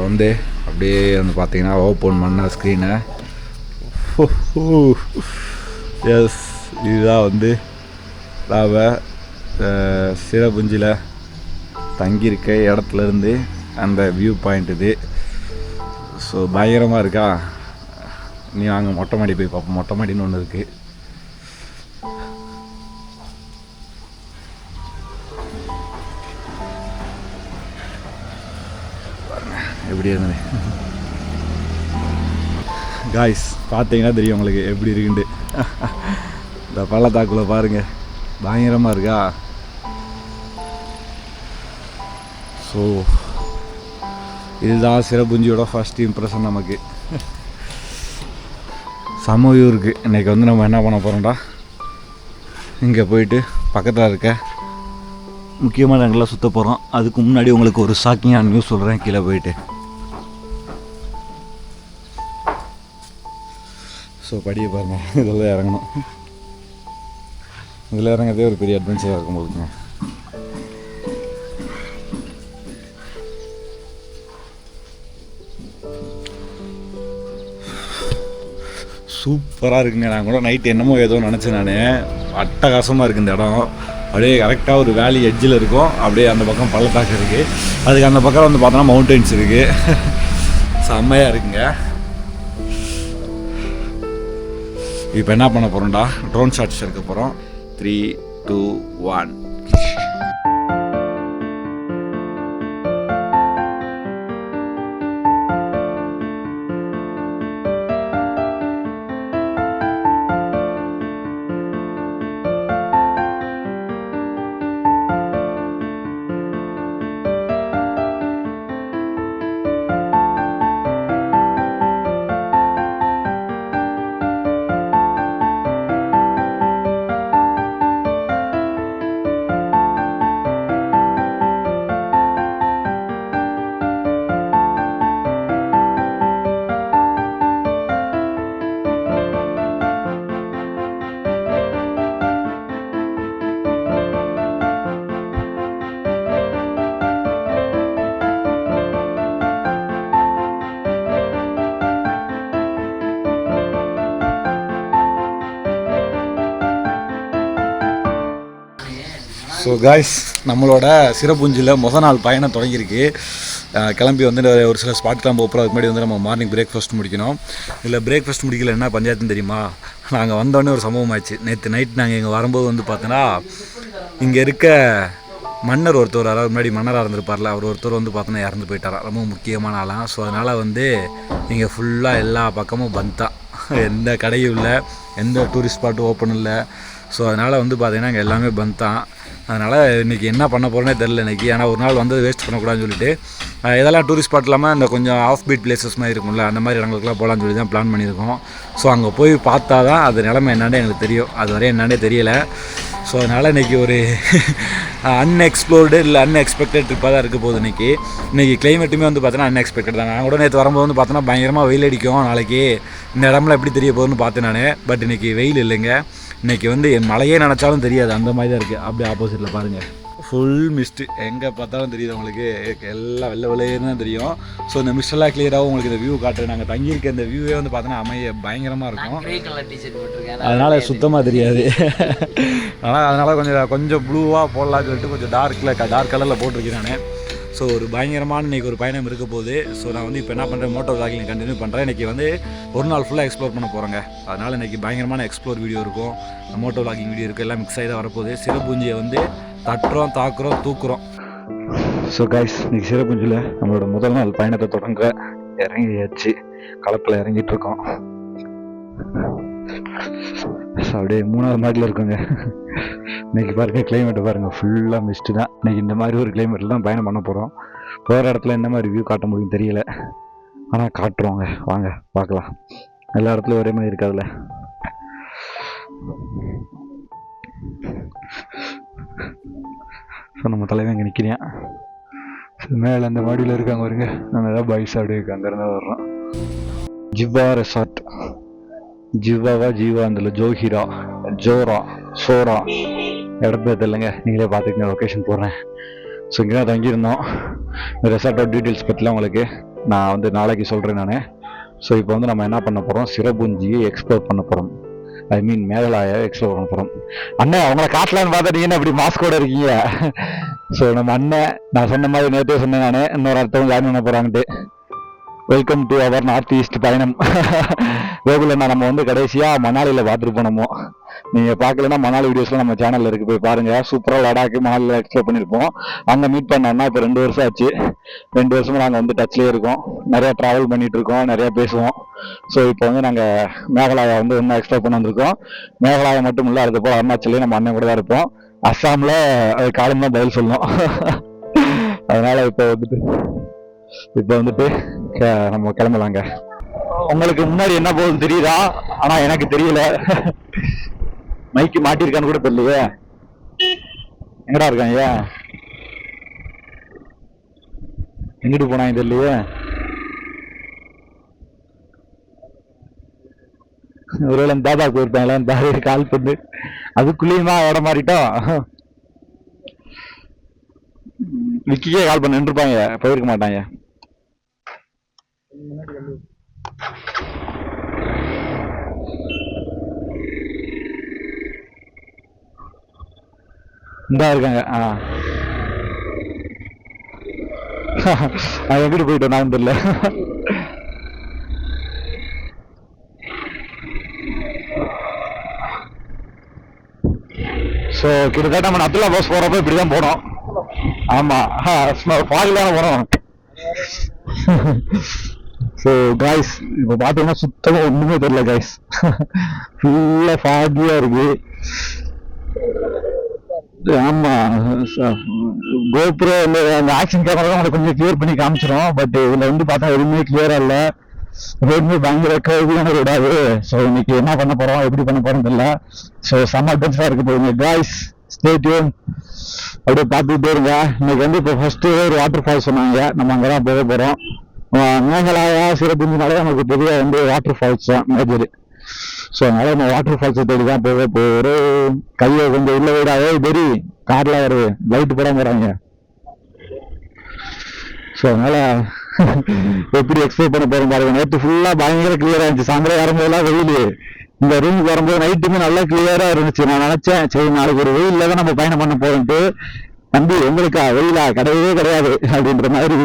வந்து அப்படியே வந்து பார்த்தீங்கன்னா ஓப்பன் பண்ண ஸ்க்ரீனை எஸ் இதுதான் வந்து நாம் சிறப்புஞ்சில் தங்கியிருக்க இடத்துலேருந்து அந்த வியூ பாயிண்ட் இது. ஸோ பயங்கரமாக இருக்கா. நீ வாங்க மொட்டை மாடி போய் பார்ப்போம். மொட்டை மாடின்னு ஒன்று இருக்குது. எப்படி இருந்தது காய்ஸ், பார்த்தீங்கன்னா தெரியும் உங்களுக்கு எப்படி இருக்குண்டு. இந்த பள்ளத்தாக்குள்ள பாருங்கள், பயங்கரமாக இருக்கா. ஸோ இதுதான் சிறப்புஞ்சியோட ஃபஸ்ட் இம்ப்ரெஷன் நமக்கு. செம்ம வியூ இருக்குது. இன்றைக்கி வந்து நம்ம என்ன பண்ண போகிறோம்டா, இங்கே போயிட்டு பக்கத்தில் இருக்க முக்கியமான இடங்கள்லாம் சுற்ற போகிறோம். அதுக்கு முன்னாடி உங்களுக்கு ஒரு ஷாக்கிங்கான நியூஸ் சொல்கிறேன். கீழே போயிட்டு ஸோ படியை பாருங்கள், இதெல்லாம் இறங்கணும். இதில் இறங்கிறதே ஒரு பெரிய அட்வென்ச்சராக இருக்கும் போதுங்க. சூப்பராக இருக்குங்க. நான் கூட நைட்டு என்னமோ ஏதோ நினச்சேன். நான் அட்டகாசமாக இருக்குது இந்த இடம். அப்படியே கரெக்டாக ஒரு வேலி எட்ஜில் இருக்கும். அப்படியே அந்த பக்கம் பள்ளத்தாக்கு இருக்குது, அதுக்கு அந்த பக்கம் வந்து பார்த்தோன்னா மவுண்டன்ஸ் இருக்குது. செம்மையாக இருக்குங்க. இப்போ என்ன பண்ண போகிறோம்டா, ட்ரோன் ஷாட்ஸ் எடுக்க போகிறோம். 3, 2, 1. ஸோ காய்ஸ், நம்மளோட சிறப்புஞ்சியில் முதல் நாள் பயணம் தொடங்கியிருக்கு. கிளம்பி வந்து ஒரு சில ஸ்பாட்லாம் போகிறோம். அதுக்கு முன்னாடி வந்து நம்ம மார்னிங் பிரேக்ஃபாஸ்ட் முடிக்கணும். இல்லை பிரேக்ஃபாஸ்ட் முடிக்கல என்ன பஞ்சாயத்துன்னு தெரியுமா, நாங்கள் வந்தோடனே ஒரு சம்பவம் ஆச்சு. நேற்று நைட் நாங்கள் இங்கே வரும்போது வந்து பார்த்தோன்னா, இங்கே இருக்க மன்னர் ஒருத்தர், அதாவது முன்னாடி மன்னராக இருந்திருப்பார்ல, அவர் ஒருத்தர் வந்து பார்த்தோன்னா இறந்து போயிட்டாரா. ரொம்ப முக்கியமான ஆளாம். ஸோ அதனால் வந்து இங்கே ஃபுல்லாக எல்லா பக்கமும் பந்த் தான். எந்த கடையும் இல்லை, எந்த டூரிஸ்ட் ஸ்பாட்டும் ஓப்பன் இல்லை. ஸோ அதனால் வந்து பார்த்திங்கன்னா இங்கே எல்லாமே பந்த் தான். அதனால் இன்றைக்கி என்ன பண்ண போகிறேனே தெரில இன்றைக்கி. ஏன்னா ஒரு நாள் வந்து வேஸ்ட் பண்ணக்கூடாதுன்னு சொல்லிட்டு இதெல்லாம் டூரிஸ்ட் ஸ்பாட் இல்லாமல் இந்த கொஞ்சம் ஆஃப் பீட் பிளேசஸ் மாதிரி இருக்கும்ல, அந்த மாதிரி இடங்களுக்குலாம் போகலான்னு சொல்லி தான் பிளான் பண்ணியிருக்கோம். ஸோ அங்கே போய் பார்த்தா தான் அது நிலமை என்னாண்டே எங்களுக்கு தெரியும். அது வரையும் என்னாண்டே தெரியலை. ஸோ அதனால் இன்றைக்கி ஒரு அன்எக்ஸ்ப்ளோர்டு இல்லை அன்எக்ஸ்பெக்டட் ட்ரிப்பாக தான் இருக்க போகுது. இன்றைக்கி கிளைமேட்டுமே வந்து பார்த்தோன்னா அன்எக்ஸ்பெக்டட் தான். நான் கூட நேற்று வரும்போது வந்து பார்த்தோன்னா பயங்கரமாக வெயில் அடிக்கும். நாளைக்கு இந்த இடம்லாம் எப்படி தெரிய போகுதுன்னு பார்த்தேன் நான். பட் இன்றைக்கி வெயில் இல்லைங்க. இன்றைக்கி வந்து மழையே நினச்சாலும் தெரியாது, அந்த மாதிரி தான் இருக்குது. அப்படியே ஆப்போசிட்டில் பாருங்கள், ஃபுல் மிஸ்ட்டு. எங்கே பார்த்தாலும் தெரியுது உங்களுக்கு, எல்லாம் வெள்ளை வெள்ளையேன்னு தான் தெரியும். ஸோ இந்த மிஸ்டெல்லாம் கிளியராகவும் உங்களுக்கு இந்த வியூ காட்டுறேன். நாங்கள் தங்கியிருக்க இந்த வியூவே வந்து பார்த்தோன்னா பயங்கரமாக இருக்கும். அதனால் சுத்தமாக தெரியாது. அதனால் கொஞ்சம் ப்ளூவாக போடலான்னு சொல்லிட்டு கொஞ்சம் டார்க் கலரில் போட்டிருக்கேன் நான். ஸோ ஒரு பயங்கரமான இன்றைக்கி ஒரு பயணம் இருக்க போகுது. ஸோ நான் வந்து இப்போ என்ன பண்ணுறேன், மோட்டோ விளாகிங் கண்டினியூ பண்ணுறேன். இன்றைக்கி வந்து ஒரு நாள் ஃபுல்லாக எக்ஸ்ப்ளோர் பண்ண போகிறேங்க. அதனால் இன்றைக்கி பயங்கரமான எக்ஸ்ப்ளோர் வீடியோ இருக்கும், மோட்டோ விளாகிங் வீடியோ இருக்குது, எல்லாம் மிக்ஸ் ஆகி தான் வரப்போகுது. சிறப்புஞ்சியை வந்து தட்டுறோம், தாக்குறோம், தூக்குறோம். ஸோ கைஸ், இன்றைக்கி சிறப்புஞ்சியில் நம்மளோட முதல் நாள் பயணத்தை தொடங்க இறங்கியாச்சு. களத்தில் இறங்கிட்டுருக்கோம். ஸோ அப்படியே 3வது மாடியில் இருக்குங்க. இன்றைக்கி பாருங்கள், கிளைமேட்டை பாருங்கள், ஃபுல்லாக மிஸ்ட்டு தான். இன்றைக்கி இந்த மாதிரி ஒரு கிளைமேட்டில் தான் பயணம் பண்ண போகிறோம். போகிற இடத்துல என்ன மாதிரி வியூ காட்ட முடியும் தெரியல, ஆனால் காட்டுறோங்க. வாங்க பார்க்கலாம். எல்லா இடத்துலையும் ஒரே மாதிரி இருக்காதுல்ல. ஸோ நம்ம தலைவன் இங்கே நிற்கிறேன். ஸோ மேலே அந்த மாடியில் இருக்காங்க வருங்க, நாங்கள் ஏதாவது பாய்ஸ் அப்படியே அங்கேருந்து வர்றோம். ஜிவா ரெசார்ட், ஜிவாவா ஜீவா அந்த ஜோஹிரா ஜோரா சோரா இடத்துல தெரியலங்க, நீங்களே பார்த்துக்கங்க. லொக்கேஷன் போடுறேன். ஸோ இங்கே தான் தங்கியிருந்தோம். இந்த ரெசார்ட்டோட டீட்டெயில்ஸ் பற்றிலாம் உங்களுக்கு நான் வந்து நாளைக்கு சொல்கிறேன் நான். ஸோ இப்போ வந்து நம்ம என்ன பண்ண போகிறோம், சிரபுஞ்சியை எக்ஸ்ப்ளோர் பண்ண போகிறோம். ஐ மீன் மேகலாயை எக்ஸ்ப்ளோர் பண்ண போகிறோம். அண்ணன் அவங்கள காட்டலான்னு பார்த்தா நீங்கள் அப்படி மாஸ்கோட இருக்கீங்க. ஸோ நம்ம அண்ணன் நான் சொன்ன மாதிரி நேற்றே சொன்னேன் நான், இன்னொரு அர்த்தம் ஜாயின் பண்ண போகிறான்ட்டு. வெல்கம் டு அவர் நார்த் ஈஸ்ட் பயணம். கோகுலண்ணா நம்ம வந்து கடைசியாக மணாலியில் பார்த்துட்டு போனோமோ. நீங்கள் பார்க்கலன்னா மணாலி வீடியோஸ்லாம் நம்ம சேனலில் இருக்குது, போய் பாருங்கள். சூப்பராக லடாக்கு மணாலியில் எக்ஸ்ப்ளோர் பண்ணியிருப்போம். அங்கே மீட் பண்ணோம்னா இப்போ 2 வருஷம் ஆச்சு. 2 வருஷமும் நாங்கள் வந்து டச்லேயே இருக்கோம், நிறையா ட்ராவல் பண்ணிகிட்டு இருக்கோம், நிறையா பேசுவோம். ஸோ இப்போ வந்து நாங்கள் மேகலாயா வந்து இன்னும் எக்ஸ்ப்ளோர் பண்ண வந்திருக்கோம். மேகலாயா மட்டும் இல்லை, அடுத்த போல் அருணாச்சல்லையும் நம்ம அண்ணன் கூட தான் இருப்போம். அஸ்ஸாமில் அது காலம் தான் பதில் சொல்லணும். அதனால் இப்போ வந்துட்டு நம்ம கிளம்பலாங்க. உங்களுக்கு முன்னாடி என்ன போகுதுன்னு தெரியுதா? ஆனா எனக்கு தெரியல. மைக்கு மாட்டிருக்கான்னு கூட தெரியலையே. எங்கடா இருக்காங்க, எங்கிட்டு போனாங்க தெரியலையே. ஒருவேளை தாதா போயிருப்பாங்களா, தாதா கால் பண்ணு. அதுக்குள்ளேயுமா இட மாறிட்டோம். விக்கிக்கே கால் பண்ண நின்றுப்பாங்க, போயிருக்க மாட்டாங்க. இந்தா இருக்காங்க. எங்கிட்டு போயிட்டோம் நான் தெரியல. ஸோ கிட்டத்தட்ட நம்ம அப்துல்லா பாஸ் போறப்ப இப்படிதான் போனோம். ஆமா, ஃபாகில் தானே போனோம். ஸோ காய்ஸ் இப்போ பார்த்தீங்கன்னா சுத்தமாக ஒன்றுமே தெரியல காய்ஸ். ஃபுல்லாக ஃபாகியாக இருக்கு. ஆமா, கோப்ரோ அந்த ஆக்ஷன் கேமரா தான் கொஞ்சம் கிளியர் பண்ணி காமிச்சிடும். பட் இதுல வந்து பார்த்தா எதுவுமே கிளியரா இல்லை. ரோடுமே பயங்கர கேள்வியான ரோடாது. ஸோ இன்னைக்கு என்ன பண்ண போறோம், எப்படி பண்ண போறோம் தெரியல. ஸோ செம்ம அட்வென்ச்சரா இருக்கு போகுங்க காய்ஸ். ஸ்டே டியூன், அப்படியே பார்த்துக்கிட்டே இருங்க. இன்னைக்கு வந்து இப்போ ஃபர்ஸ்ட் ஒரு வாட்டர் ஃபால்ஸ் சொன்னாங்க, நம்ம அங்கதான் போக போறோம். மேகலாயா சிறப்புனாலே நமக்கு பெரிய வந்து வாட்டர் ஃபால்ஸ் தான் மேஜர். ஸோ அதனால நம்ம வாட்டர் ஃபால்ஸை தேடி தான் போக போறோம். கையை கொஞ்சம் உள்ள விடாதே பெரி, கார்ல ஒரு லைட் போட போறாங்க. ஸோ அதனால எப்படி எக்ஸ்ப்ளோர் பண்ண போறோம் பாருங்க. நேற்று ஃபுல்லா பயங்கர கிளியரா இருந்துச்சு. சாயந்தரம் வரும்போதெல்லாம் வெயில், இந்த ரூமுக்கு வரும்போது நைட்டுமே நல்லா கிளியரா இருந்துச்சு. நான் நினைச்சேன் சரி நாளைக்கு ஒரு வெயில்ல தான் நம்ம பயணம் பண்ண போறோம்ட்டு. தம்பி எங்களுக்கா வெயிலா, கிடையவே கிடையாது அப்படின்ற மாதிரி.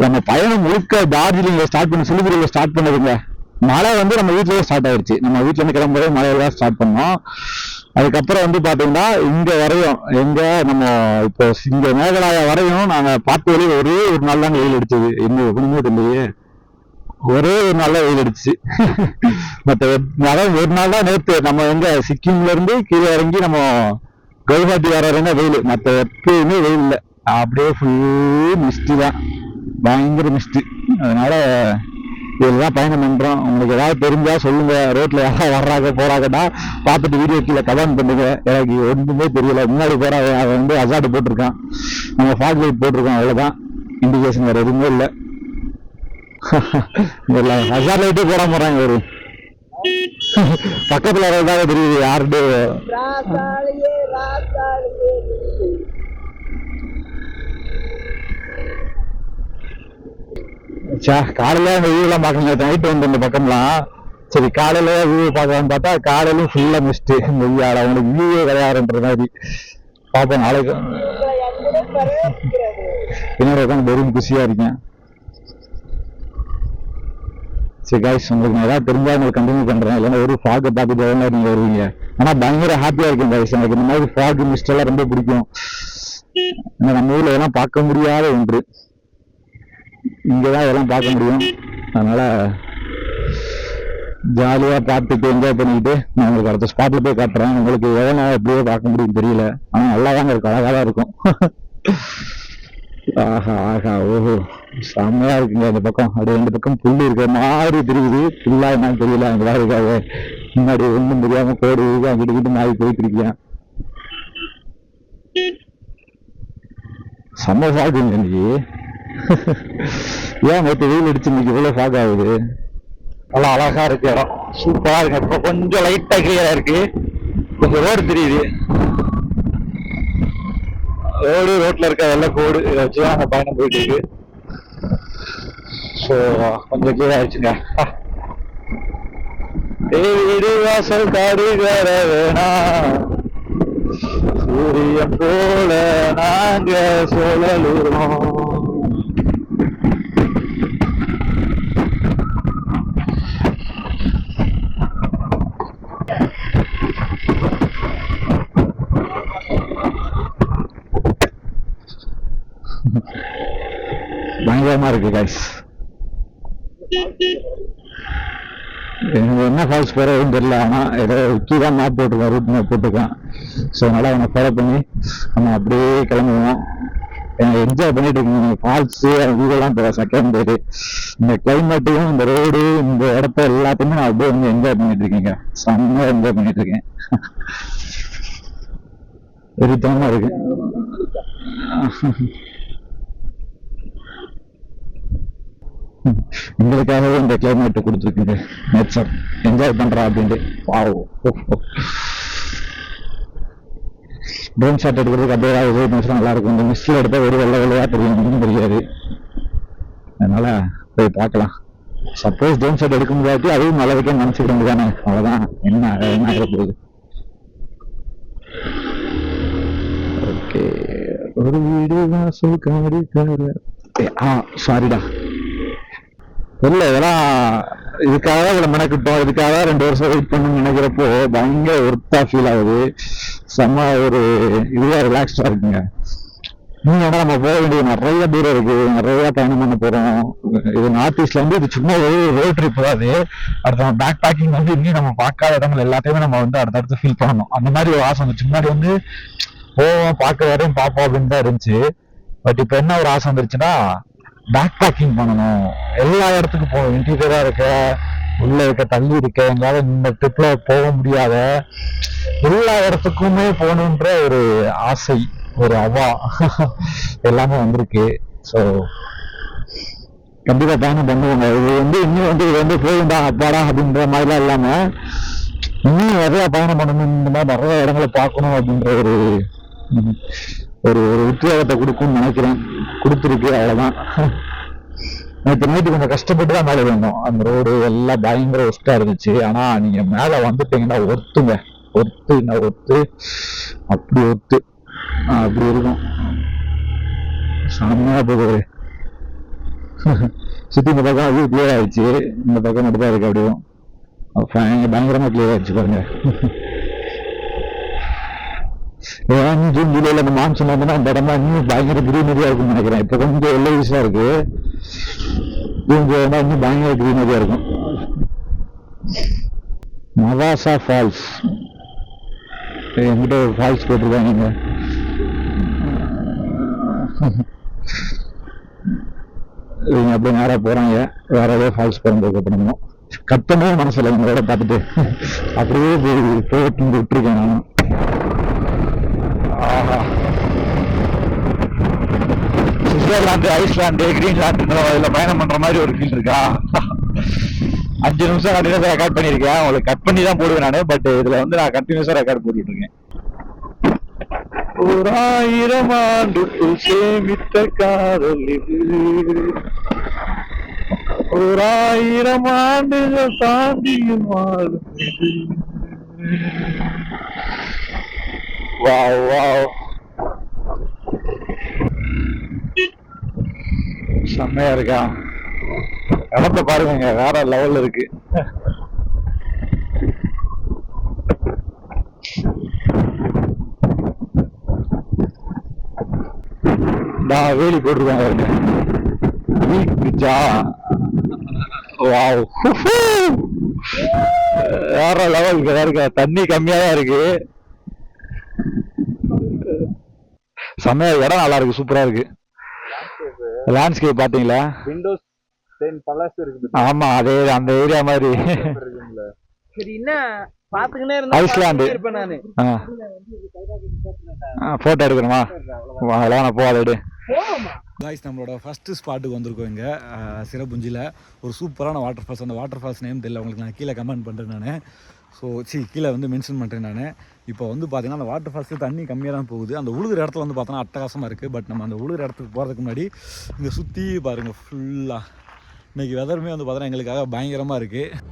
நம்ம பயணம் முழுக்க டார்ஜிலிங்ல ஸ்டார்ட் பண்ணி சிலிகுரியில ஸ்டார்ட் பண்ணதுங்க. மழை வந்து நம்ம வீட்லயே ஸ்டார்ட் ஆயிடுச்சு. நம்ம வீட்டுல இருந்து கிளம்பும்போதே மழையில தான் ஸ்டார்ட் பண்ணோம். அதுக்கப்புறம் வந்து பாத்தீங்கன்னா இங்க வரையும், எங்க நம்ம இப்போ இங்க மேகலாயா வரையும் நாங்க பார்த்த வழியே ஒரே ஒரு நாள் தான் வெயில் அடிச்சது. என்ன ஒண்ணுமே தெரியலையே, ஒரே ஒரு நாள் தான் வெயில் அடிச்சு. மற்ற ஒரு நாள் தான் நேற்று நம்ம எங்க சிக்கிம்ல இருந்து கீழே இறங்கி நம்ம கவுஹாத்தி வர வரைக்கும் வெயில், மற்ற எப்பயுமே வெயில் இல்லை. அப்படியே ஃபுல் மிஸ்டி தான், பயங்கர மிஸ்டி. அதனால இதுதான் பயணம் பண்றோம். உங்களுக்கு ஏதாவது தெரிஞ்சா சொல்லுங்க. ரோட்ல யாராவது வர்றாங்க போறாங்கடா பார்த்துட்டு வீடியோ கீழே கமெண்ட் பண்ணுங்க. எனக்கு ஒன்றுமே தெரியல. முன்னாடி போறாங்க, அவன் வந்து அசால்ட் போட்டிருக்கான், நம்ம ஃபாக் லைட் போட்டிருக்கோம், அவ்வளவுதான். இண்டிகேஷன் வேற எதுவுமே இல்லை. அசால்ட் லைட்டே போட போறாங்க. ஒரு பக்கத்துல வரதாக தெரியுது யாருடைய காலையில அந்த வியூ எல்லாம் பாக்கல. நைட்டு வந்து இந்த பக்கம்லாம் சரி காலையில வியூ பார்க்கலாம்னு பார்த்தா காலையிலும் ஃபுல்லா மிஸ்ட். வெய்யாட அவனுக்கு வியூவே கிடையாதுன்ற மாதிரி பார்ப்போம். நாளைக்கு பின்னாடி உட்காந்து வெறும் குஷியா இருக்கேன். சரி காய்ஸ், உங்களுக்கு நான் ஏதாவது தெரிஞ்சா உங்களுக்கு கண்டினியூ பண்றேன். இல்லைன்னா ஒரு ஃபாகை பார்த்துட்டு நீங்க வருவீங்க. ஆனா பயங்கர ஹாப்பியா இருக்கும் காய்ஸ். எனக்கு இந்த மாதிரி ஃபாக் மிஸ்ட் எல்லாம் ரொம்ப பிடிக்கும். நம்ம ஊர்ல எல்லாம் பார்க்க முடியாத ஒன்று, இங்கதான் இதெல்லாம் பார்க்க முடியும். அதனால ஜாலியா பார்த்துட்டு என்ஜாய் பண்ணிக்கிட்டு நான் உங்களுக்கு அடுத்த ஸ்பாட்ல போய் காட்டுறேன். உங்களுக்கு எவ்வளோ எப்படியோ பார்க்க முடியும் தெரியல, ஆனா நல்லா தாங்க இருக்கும், அழகா தான் இருக்கும். ஆஹா ஆஹா ஓஹோ, செம்மையா இருக்குங்க. அந்த பக்கம் அப்படியே 2 பக்கம் புல்லு இருக்கிற மாதிரி தெரியுது. புல்லா என்னன்னு தெரியல, அங்கதான் இருக்காது. முன்னாடி ஒண்ணும் தெரியாம கோடு அங்கிட்டு கிட்ட மாறி போயிட்டு இருக்கேன். செம்ம சாகுங்க இன்னைக்கு. ஏன் நேற்று வெயில் அடிச்சு இன்னைக்கு இவ்வளவு ஃபாக் ஆகுது. நல்லா அழகா இருக்கு இடம், சூப்பரா இருக்கு. இப்ப கொஞ்சம் லைட்டா கிளியரா இருக்கு, கொஞ்சம் ரோடு தெரியுது. ரோட்ல இருக்க வெள்ள கோடு வச்சுதான் அந்த பயணம் போயிட்டு இருக்கு. ஸோ கொஞ்சம் கிளியர் ஆயிடுச்சுங்க. வீடு வாசல் காடு வேற வேணா, சூரியன் போல நாங்க சொல்லலுறோம். பயங்கரமா இருக்கு கைஸ். எனக்கு என்ன ஃபால்ஸ் போறதுன்னு தெரியல. ஆனால் ஏதோ கீழே மேப் போட்டுருக்கேன், ரூட் மேப் போட்டுருக்கேன். ஸோ அதனால அவனை ஃபாலோ பண்ணி நம்ம அப்படியே கிளம்புவோம். என்ஜாய் பண்ணிட்டு இருக்கீங்க ஃபால்ஸு இதெல்லாம் செகண்ட். இந்த கிளைமேட்டையும் இந்த ரோடு இந்த இடத்த எல்லாத்தையுமே நான் அப்படியே வந்து என்ஜாய் பண்ணிட்டு இருக்கீங்க. செம்மையா என்ஜாய் பண்ணிட்டு இருக்கேன். வெறித்தனமா இருக்கு. எங்களுக்காகவே இந்த கிளைமேட் கொடுத்துருக்குங்க. நேச்சர் என்ஜாய் பண்றா அப்படின்ட்டு. ட்ரோன் ஷாட் எடுக்கிறதுக்கு அப்படியே ஏதாவது நிமிஷம் நல்லா இருக்கும். இந்த மிஸ்ல எடுத்தா ஒரு வெள்ளையா தெரியும், தெரியாது. அதனால போய் பார்க்கலாம். சப்போஸ் ட்ரோன் ஷாட் எடுக்க முடியாது, அதுவும் நல்ல வைக்க நினைச்சுக்க முடியாதானே. அவ்வளவுதான். என்ன ஆகிற போகுது. ஓகே, ஒரு வீடு வாசல் காடு சாரிடா தெரியல. இதெல்லாம் இதுக்காக இவ்வளோ மெனக்கிட்டோம், இதுக்காக 2 வருஷம் வெயிட் பண்ணணும்னு நினைக்கிறப்போ பயங்கர ஒர்த்தா ஃபீல் ஆகுது. செம்ம ஒரு இதுவா ரிலாக்ஸ்டா இருக்குங்க. நீங்க நம்ம போக வேண்டியது நிறைய தூரம் இருக்கு, நிறைய பயணம் பண்ண போறோம். இது நார்த் ஈஸ்ட்ல வந்து இது சும்மா ஒரு ரோட் ட்ரிப் தான். அடுத்த பேக் பேக்கிங் வந்து இன்னும் நம்ம பார்க்காத இடங்கள் எல்லாத்தையுமே நம்ம வந்து அடுத்தடுத்து ஃபீல் பண்ணணும். அந்த மாதிரி ஒரு ஆசை வந்துச்சு. முன்னாடி வந்து போவோம், பார்க்க வரையும் பார்ப்போம் அப்படின்னு தான் இருந்துச்சு. பட் இப்போ என்ன ஒரு ஆசை வந்துருச்சுன்னா, பேக் பேக்கிங் பண்ணணும், எல்லா இடத்துக்கும் போகணும். இன்டீரியரா இருக்க, உள்ள இருக்க, தள்ளி இருக்க, எங்களால இந்த ட்ரிப்ல போக முடியாத எல்லா இடத்துக்குமே போகணுன்ற ஒரு ஆசை, ஒரு அவா எல்லாமே வந்திருக்கு. ஸோ கண்டிப்பா பயணம் பண்ணுவாங்க. இது வந்து இன்னும் வந்து இது வந்து போயிருந்தா அப்பாடா அப்படின்ற மாதிரிலாம் இல்லாம இன்னும் நிறைய பயணம் பண்ணணும், இந்த மாதிரி நிறைய இடங்களை பார்க்கணும் அப்படின்ற ஒரு ஒரு உத்வேகத்தை கொடுக்கும்னு நினைக்கிறேன். கொடுத்துருக்கு, அவ்வளவுதான். நேற்று நைட்டு கொஞ்சம் கஷ்டப்பட்டு தான் மேலே வந்தோம். அந்த ரோடு எல்லாம் பயங்கர ஒஸ்டா இருந்துச்சு. ஆனா நீங்க மேல வந்துட்டீங்கன்னா ஒர்த்துங்க, ஒர்த்து அப்படி ஒர்த்து அப்படி இருக்கும். செம்மையா போகுது. சுத்தி இந்த பக்கம் அது கிளியர் ஆயிடுச்சு, இந்த பக்கம் மட்டும் தான் இருக்கு. அப்படியும் பயங்கரமா கிளியர் ஆயிடுச்சு பாருங்க. ஜூன் ஜூலைல இந்த மான்சூன் வந்தோம்னா இந்த இடமா இன்னும் பயங்கர கிரீனரியா இருக்கும்னு நினைக்கிறேன். இப்ப கொஞ்சம் எல்லோயிஷா இருக்கு. ஜூன் ஜூலை இன்னும் பயங்கர கிரீனரியா இருக்கும். மவாசா ஃபால்ஸ் என்கிட்ட ஒரு ஃபால்ஸ் போட்டிருக்காங்க. இவங்க அப்படியே நேரா போறாங்க, வேற ஏதாவது ஃபால்ஸ் போறதுக்கு பண்ணணும். கட்டமே மனசுல உங்களோட பார்த்துட்டு அப்படியே போட்டு விட்டுருக்கேன் நானும். சுவிட்சர்லாந்து, ஐஸ்லாந்து, கிரீன்லாந்து இதுல பயணம் பண்ற மாதிரி ஒரு ஃபீல் இருக்கா? 5 நிமிஷம் கண்டினியூஸா ரெக்கார்ட் பண்ணிருக்கேன். உங்களுக்கு கட் பண்ணி தான் போடுவேன் நானு. பட் இதுல வந்து நான் கண்டினியூஸா ரெக்கார்ட் போட்டுட்டு இருக்கேன். 1000 ஆண்டுக்குள் சேமித்த காதல் இது, 1000 ஆண்டுகள் தாண்டியும் வாழும் இது. வாவ் வாவ், செம்மையா இருக்கா? இடத்த பாருங்க, வேற லெவல்ல இருக்கு. வேலி போட்டிருக்காங்க. வேற லெவலுக்கு இருக்க. தண்ணி கம்மியா தான் இருக்கு. செம்மையா இடம் நல்லா இருக்கு, சூப்பரா இருக்கு. லேண்ட்ஸ்கேப் பாத்தீங்களா? விண்டோஸ் 10 பலஸ் இருக்கு. ஆமா, அதே அந்த ஏரியா மாதிரி. சரி, என்ன பாத்துக்கினே இருந்தா ஐஸ்லாந்து இருப்பேன் நானு. போட்டோ எடுக்கணுமா? அதெல்லாம் போகாது. காய்ஸ், நம்மளோட ஃபஸ்ட்டு ஸ்பாட்டுக்கு வந்திருக்கோம் இங்கே சிரபுஞ்சியில். ஒரு சூப்பரான வாட்டர் ஃபால்ஸ். அந்த வாட்டர் ஃபால்ஸ் நேம் தெரியல உங்களுக்கு, நான் கீழே கமெண்ட் பண்ணுறேன் நான். ஸோ கீழே வந்து மென்ஷன் பண்ணுறேன் நான். இப்போ வந்து பார்த்தீங்கன்னா அந்த வாட்டர் ஃபால்ஸில் தண்ணி கம்மியாக தான் போகுது. அந்த உழுகிற இடத்துல வந்து பார்த்தோன்னா அட்டகாசமாக இருக்குது. பட் நம்ம அந்த உழுகிற இடத்துக்கு போகிறதுக்கு முன்னாடி இங்கே சுற்றி பாருங்கள், ஃபுல்லாக இன்றைக்கி வெதருமே வந்து பார்த்தோன்னா எங்களுக்காக பயங்கரமாக இருக்குது.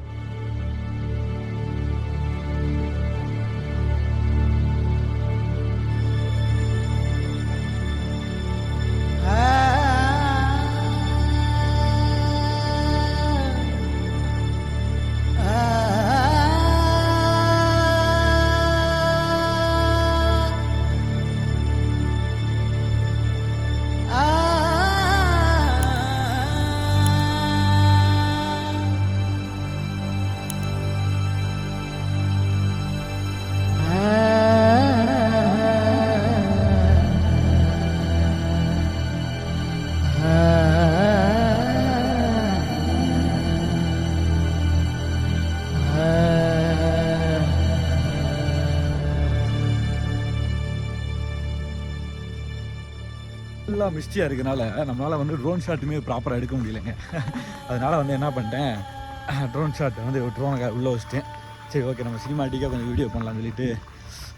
ஃபுல்லாக மிஸ்டியாக இருக்கனால நம்மளால் வந்து ட்ரோன் ஷாட்டுமே ப்ராப்பராக எடுக்க முடியலைங்க. அதனால் வந்து என்ன பண்ணிட்டேன், ட்ரோன் ஷாட் வந்து ட்ரோனை உள்ளே வச்சுட்டேன். சரி ஓகே நம்ம சினிமாட்டிக்காக கொஞ்சம் வீடியோ பண்ணலாம்னு சொல்லிட்டு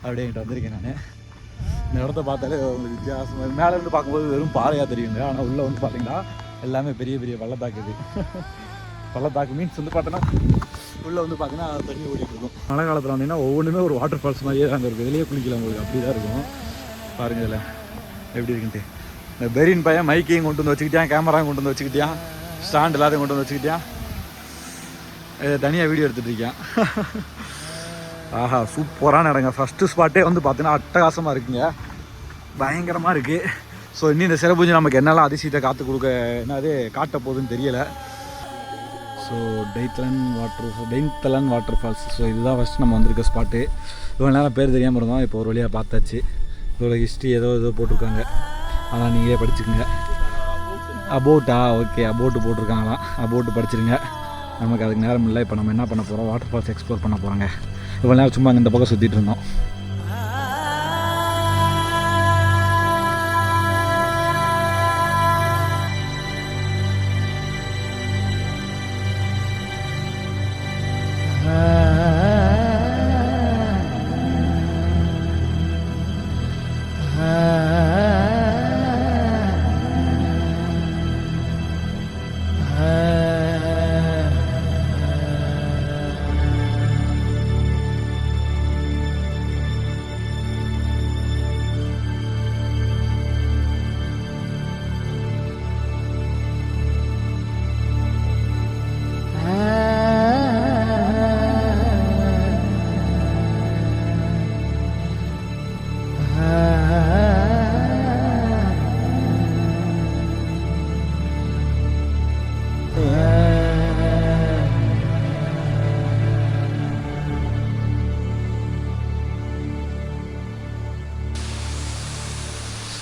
அப்படியே என்கிட்ட வந்திருக்கேன் நான். இந்த இடத்த பார்த்தாலே உங்களுக்கு வித்தியாசமாக மேலேருந்து பார்க்கும்போது வெறும் பாறையாக தெரியுங்க. ஆனால் உள்ளே வந்து பார்த்தீங்கன்னா எல்லாமே பெரிய பெரிய பள்ளத்தாக்கு இது. பள்ளத்தாக்கு மீன்ஸ் வந்து பார்த்தோன்னா உள்ளே வந்து பார்த்தீங்கன்னா தண்ணி ஓடிட்டு இருக்கும். மழை காலத்தில் வந்தீங்கன்னா ஒவ்வொன்றுமே ஒரு வாட்டர் ஃபால்ஸ் மாதிரியே தான் இருக்குது. வெளியே குளிக்கல உங்களுக்கு அப்படி தான் இருக்கும். பாருங்கள் இதில் எப்படி இருக்குன்ட்டு. இந்த பெரின் பையன் மைக்கையும் கொண்டு வந்து வச்சுக்கிட்டான், கேமராவும் கொண்டு வந்து வச்சுக்கிட்டான், ஸ்டாண்ட் எல்லாத்தையும் கொண்டு வந்து வச்சுக்கிட்டான். தனியாக வீடியோ எடுத்துகிட்டு இருக்கான். ஆஹா சூப்பரான இடங்க. ஃபஸ்ட்டு ஸ்பாட்டே வந்து பார்த்தீங்கன்னா அட்டகாசமாக இருக்குங்க, பயங்கரமாக இருக்குது. ஸோ இன்னும் இந்த சிறப்புஞ்சு நமக்கு என்னெல்லாம் அதிசயத்தை என்னது காட்ட போகுதுன்னு தெரியலை. So Dainthlen water falls. So இதுதான் ஃபஸ்ட்டு நம்ம வந்திருக்க ஸ்பாட்டு. இவ்வளோ நேரம் பேர் தெரியாமல் இருந்தோம், இப்போ ஒரு வழியாக பார்த்தாச்சு. இதோட ஹிஸ்ட்ரி ஏதோ போட்டிருக்காங்க, அதான் நீங்களே படிச்சுக்கோங்க. அபோட்டா ஓகே, அபோட்டு போட்டிருக்காங்களாம், அபோட்டு படிச்சிருங்க. நமக்கு அதுக்கு நேரம் இல்லை. இப்போ நம்ம என்ன பண்ண போகிறோம், வாட்டர் ஃபால்ஸ் எக்ஸ்ப்ளோர் பண்ண போகிறோங்க. இவ்வளோ நேரம் சும்மா இந்த பக்கம் சுற்றிட்டு இருந்தோம்.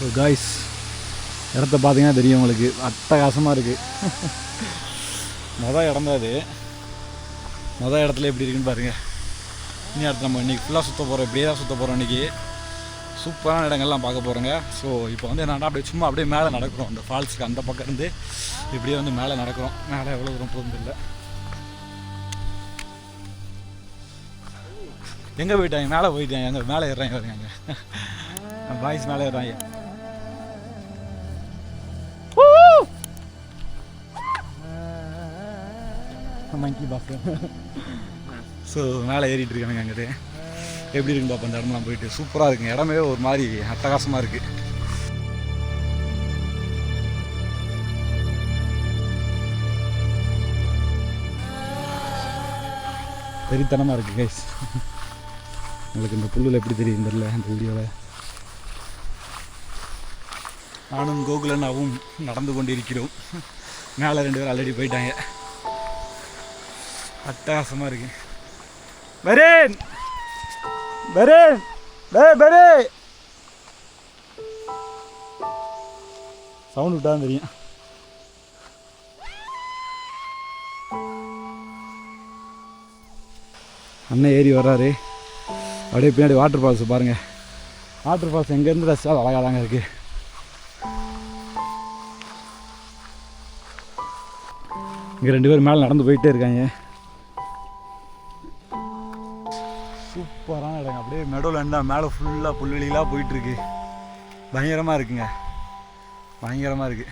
ஸோ காய்ஸ் இடத்த பார்த்தீங்கன்னா தெரியும் உங்களுக்கு, அட்டகாசமாக இருக்குது. மொதல் இடம் தான் அது. மொதல் இடத்துல எப்படி இருக்குன்னு பாருங்கள். இனி அடுத்து நம்ம இன்றைக்கி ஃபுல்லாக சுற்ற போகிறோம், இப்படியே தான் சுற்ற போகிறோம் இன்றைக்கி. சூப்பரான இடங்கள்லாம் பார்க்க போகிறோங்க. ஸோ இப்போ வந்து என்னன்னா அப்படியே சும்மா அப்படியே மேலே நடக்கிறோம். அந்த ஃபால்ஸுக்கு அந்த பக்கம் இருந்து இப்படியே வந்து மேலே நடக்கிறோம். மேலே எவ்வளோ தூரம் போகுது இல்லை. எங்கே போயிட்டாங்க, மேலே போயிட்டாங்க, எங்கே மேலே ஏறுறாங்க வருங்க. பாய்ஸ் மேலே ஏறுறாங்க. மங்கி பாப்போம். ஸோ மேலே ஏறிட்டு இருக்காங்க. அங்கே எப்படி இருக்குன்னு பார்ப்போம். அந்த இடம்லாம் போயிட்டு சூப்பராக இருக்குங்க. இடமே ஒரு மாதிரி அட்டகாசமாக இருக்குது. வெறித்தனமாக இருக்குது கைஸ். உங்களுக்கு இந்த புல்லில் எப்படி தெரியும் தெரியல அந்த வீடியோவில். நானும் கோகுலனாவும் நடந்து கொண்டு இருக்கிறோம். மேலே 2 பேர் ஆல்ரெடி போயிட்டாங்க. அட்டகாசமாக இருக்கு. பரேன் பரேன் பரே சவுண்ட் விட்டாலும் தெரியும். அண்ணன் ஏறி வர்றாரு. அப்படியே பின்னாடி வாட்டர் ஃபால்ஸ் பாருங்கள். வாட்டர் ஃபால்ஸ் எங்கேருந்து ரசிச்சா அழகாக தாங்க இருக்குது. இங்கே 2 பேர் மேலே நடந்து போயிட்டே இருக்காங்க. சூப்பரான இடங்க. அப்படியே மெடோவில் இருந்தால் மேலே ஃபுல்லாக புல்வெளிகளாக போயிட்டுருக்கு. பயங்கரமாக இருக்குங்க, பயங்கரமாக இருக்குது.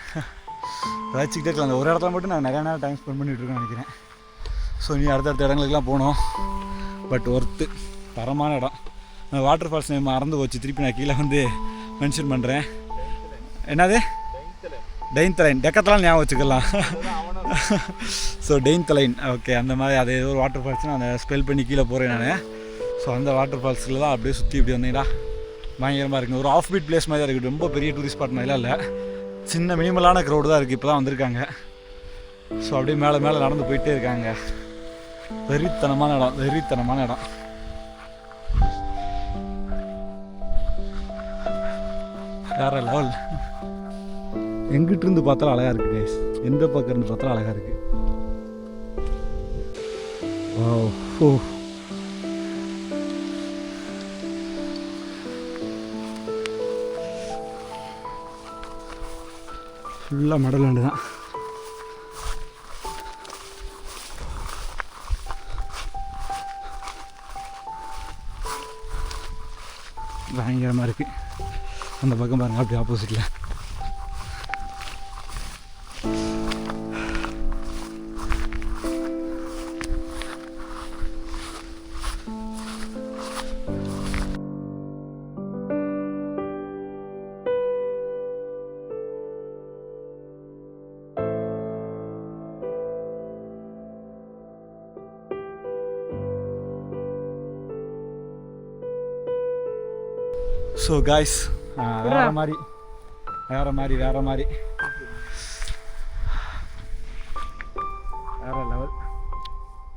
ரசிச்சுக்கிட்டே இருக்கலாம். அந்த ஒரு இடத்துல மட்டும் நான் நிறையா நேரம் டைம் ஸ்பெண்ட் பண்ணிகிட்டு இருக்கேன்னு நினைக்கிறேன். ஸோ நீ அடுத்தடுத்த இடங்களுக்குலாம் போனோம். பட் ஒர்த்து தரமான இடம். வாட்டர் ஃபால்ஸ் நேம் மறந்து போச்சு, திருப்பி நான் கீழே வந்து மென்ஷன் பண்ணுறேன். என்னது டெயின்தலைன், டெக்கத்தெல்லாம் ஞாபகம் வச்சுக்கலாம். So Dainthlen, okay. அந்த மாதிரி அது ஏதோ ஒரு வாட்டர் ஃபால்ஸ்னு அந்த ஸ்பெல் பண்ணி கீழே போகிறேன் நான். ஸோ அந்த வாட்டர் ஃபால்ஸில் தான் அப்படியே சுற்றி இப்படி வந்தீங்களா பயங்கரமாக இருக்குது. ஒரு ஆஃப் பீட் பிளேஸ் மாதிரி தான் இருக்குது. ரொம்ப பெரிய டூரிஸ்ட் ஸ்பாட் மாதிரிலாம் இல்லை, சின்ன மினிமலான க்ரௌடு தான் இருக்குது. இப்போ தான் வந்திருக்காங்க. ஸோ அப்படியே மேலே மேலே நடந்து போயிட்டே இருக்காங்க. வெறித்தனமான இடம், வெறித்தனமான இடம். வேறு லெவல். எங்கிட்ட இருந்து பார்த்தாலும் அழகாக இருக்குது கைஸ், எந்த பக்கம் இருந்து பார்த்தாலும் அழகாக இருக்குது. ஓ ஃபுல்லாக மடலாண்டு தான். பயங்கரமாக இருக்குது. அந்த பக்கம் பாருங்கள், அப்படி ஆப்போசிட்டில். ஸோ காய்ஸ், வேறு மாதிரி வேறு லெவல்.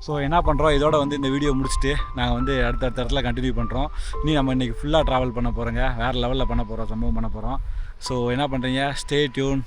ஸோ என்ன பண்ணுறோம், இதோட வந்து இந்த வீடியோ முடிச்சுட்டு நாங்கள் வந்து அடுத்தடுத்த இடத்துல கண்டினியூ பண்ணுறோம். இனி நம்ம இன்றைக்கி ஃபுல்லாக ட்ராவல் பண்ண போகிறோங்க, வேறு லெவலில் பண்ண போகிறோம், சம்பவம் பண்ண போகிறோம். ஸோ என்ன பண்ணுறீங்க, ஸ்டே டியூன்.